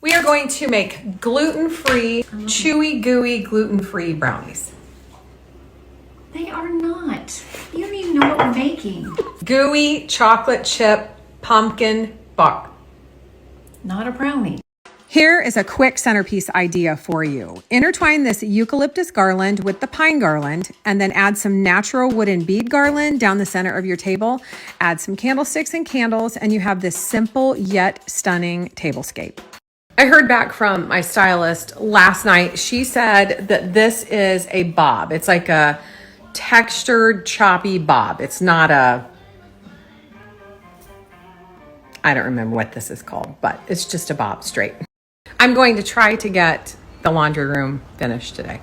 We are going to make gluten-free, chewy, gooey, gluten-free brownies. They are not. You don't even know what we're making. Gooey chocolate chip pumpkin bar. Not a brownie. Here is a quick centerpiece idea for you. Intertwine this eucalyptus garland with the pine garland and then add some natural wooden bead garland down the center of your table. Add some candlesticks and candles and you have this simple yet stunning tablescape. I heard back from my stylist last night. She said that this is a bob. It's like a textured choppy bob. It's not I don't remember what this is called, but it's just a bob straight. I'm going to try to get the laundry room finished today.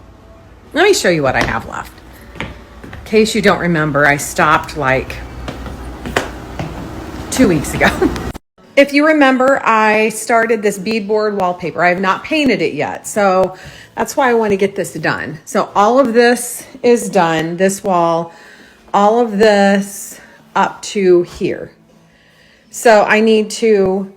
Let me show you what I have left. In case you don't remember, I stopped like 2 weeks ago. If you remember, I started this beadboard wallpaper. I have not painted it yet, so that's why I want to get this done. So all of this is done, this wall, all of this up to here. So I need to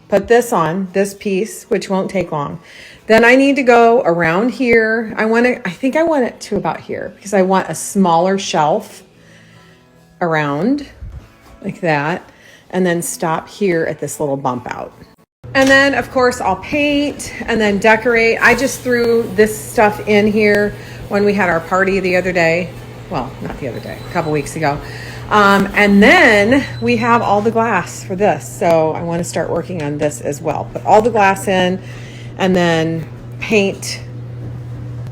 put this on, this piece, which won't take long. Then I need to go around here. I think I want it to about here because I want a smaller shelf around like that. And then stop here at this little bump out. And then of course I'll paint and then decorate. I just threw this stuff in here when we had our party the other day. Well, not the other day, a couple weeks ago. And then we have all the glass for this. So I want to start working on this as well. Put all the glass in and then paint,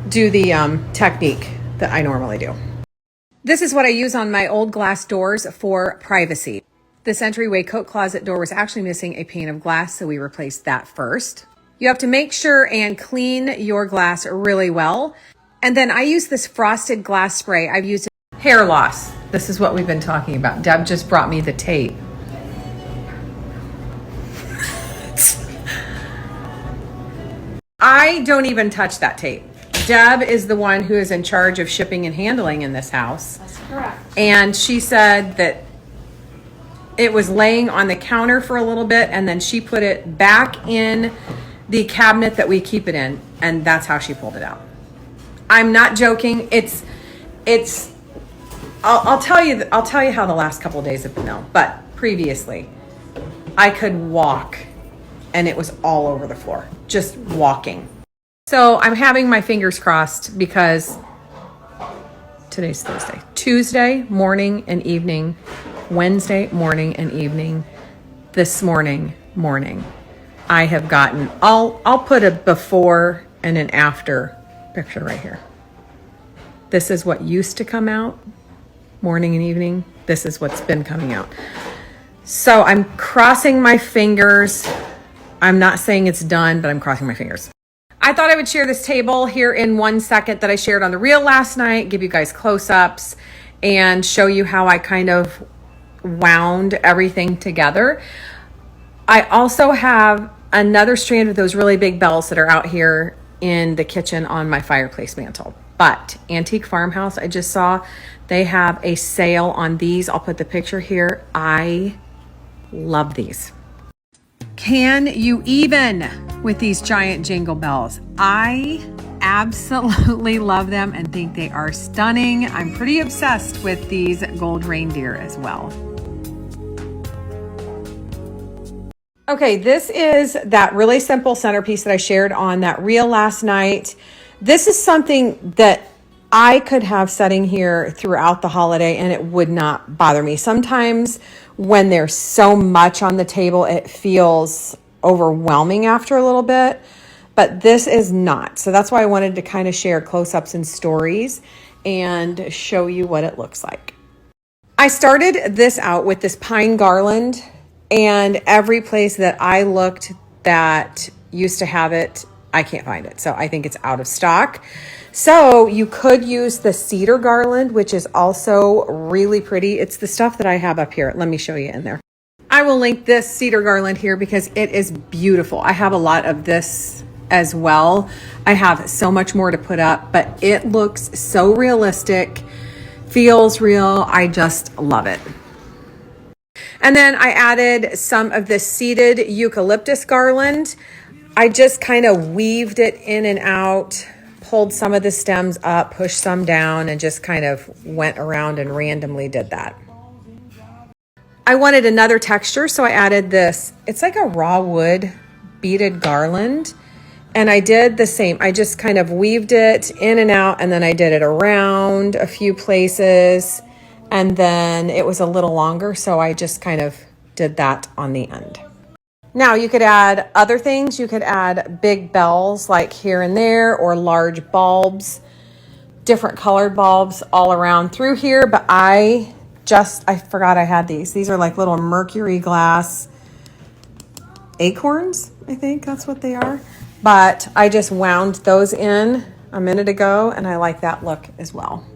do the technique that I normally do. This is what I use on my old glass doors for privacy. This entryway coat closet door was actually missing a pane of glass, so we replaced that first. You have to make sure and clean your glass really well. And then I use this frosted glass spray. I've used hair loss. This is what we've been talking about. Deb just brought me the tape. I don't even touch that tape. Deb is the one who is in charge of shipping and handling in this house. That's correct. And she said that it was laying on the counter for a little bit and then she put it back in the cabinet that we keep it in, and that's how she pulled it out. I'm not joking. I'll tell you how the last couple of days have been though. But previously, I could walk and it was all over the floor, just walking. So I'm having my fingers crossed because today's Thursday. Tuesday morning and evening, Wednesday morning and evening, this morning, I have gotten, I'll put a before and an after picture right here. This is what used to come out, morning and evening. This is what's been coming out. So I'm crossing my fingers. I'm not saying it's done, but I'm crossing my fingers. I thought I would share this table here in 1 second that I shared on the reel last night, give you guys close-ups and show you how I kind of wound everything together. I also have another strand of those really big bells that are out here in the kitchen on my fireplace mantle. But Antique Farmhouse, I just saw they have a sale on these. I'll put the picture here. I love these. Can you even with these giant jingle bells? I absolutely love them and think they are stunning. I'm pretty obsessed with these gold reindeer as well. Okay, this is that really simple centerpiece that I shared on that reel last night. This is something that I could have sitting here throughout the holiday and it would not bother me. Sometimes when there's so much on the table, it feels overwhelming after a little bit, but this is not. So that's why I wanted to kind of share close-ups and stories and show you what it looks like. I started this out with this pine garland, and every place that I looked that used to have it, I can't find it. So I think it's out of stock. So you could use the cedar garland, which is also really pretty. It's the stuff that I have up here. Let me show you in there. I will link this cedar garland here because it is beautiful. I have a lot of this as well. I have so much more to put up, but it looks so realistic, feels real. I just love it. And then I added some of this seeded eucalyptus garland. I just kind of weaved it in and out, pulled some of the stems up, pushed some down, and just kind of went around and randomly did that. I wanted another texture, so I added this. It's like a raw wood beaded garland. And I did the same. I just kind of weaved it in and out, and then I did it around a few places. And then it was a little longer, so I just kind of did that on the end. Now you could add other things. You could add big bells like here and there, or large bulbs, different colored bulbs all around through here. But I forgot I had these. These are like little mercury glass acorns. I think that's what they are. But I just wound those in a minute ago, and I like that look as well.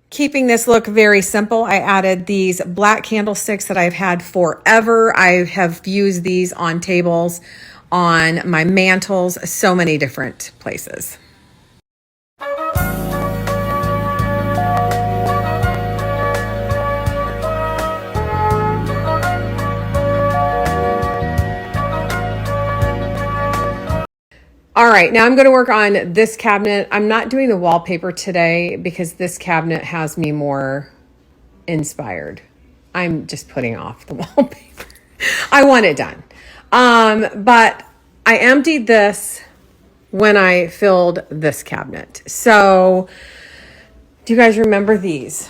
Keeping this look very simple, I added these black candlesticks that I've had forever. I have used these on tables, on my mantles, so many different places. All right, now I'm going to work on this cabinet. I'm not doing the wallpaper today because this cabinet has me more inspired. I'm just putting off the wallpaper. I want it done. But I emptied this when I filled this cabinet. So do you guys remember these?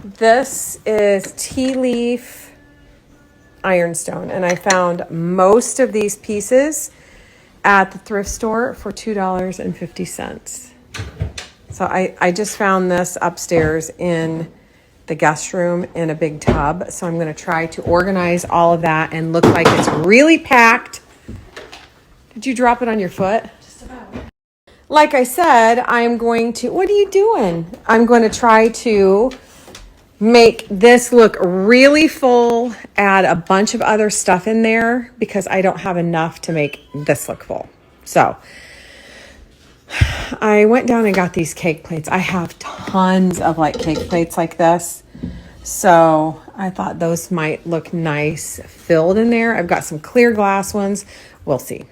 This is tea leaf ironstone, and I found most of these pieces at the thrift store for $2.50. So I just found this upstairs in the guest room in a big tub. So I'm going to try to organize all of that and look like it's really packed. Did you drop it on your foot? Just about. Like I said, I'm going to, what are you doing? I'm going to try to make this look really full, add a bunch of other stuff in there because I don't have enough to make this look full. So I went down and got these cake plates. I have tons of like cake plates like this. So I thought those might look nice filled in there. I've got some clear glass ones. We'll see.